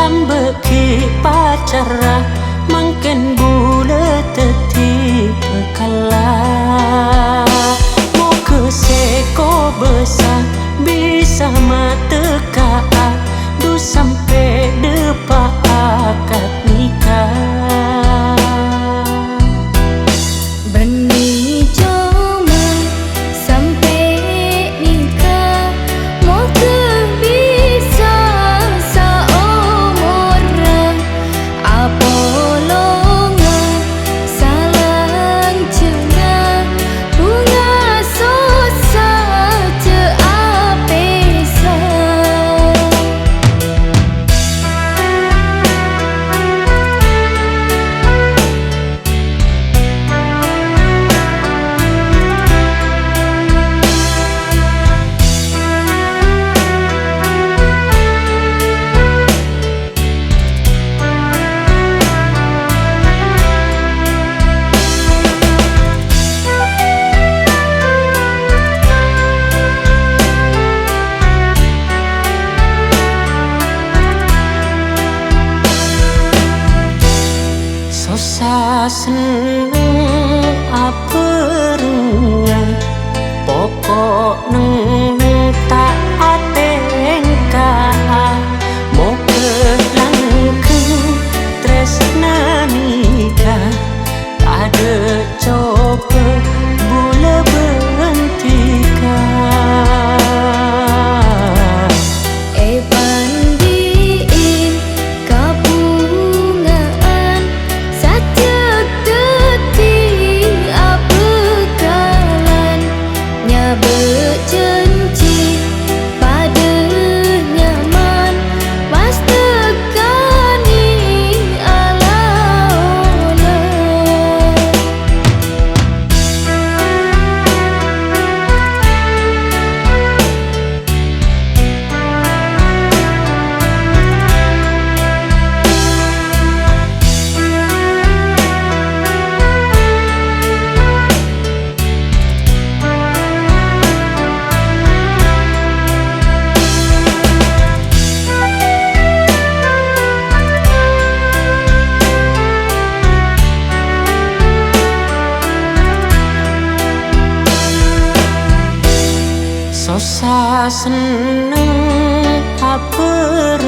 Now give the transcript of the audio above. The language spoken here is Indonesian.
Lambeki pacara mangken bule teti pekala. Mau ke seko besar bisa mateka du sampai depa akad nikah. Benih cuma sampai nikah, mau ke bisa seumuran. Apa longan salang cengang, bunga susah ceapesan. Sosa seneng apernya pokok neng tak atengka. Mau kelangkeng tresna nikah tak ada coba bule bentika. Pandiin kabungaan sajak detik apekalan nya berjanji pada nyaman pas tekani ala-ola. Sosa seneng aper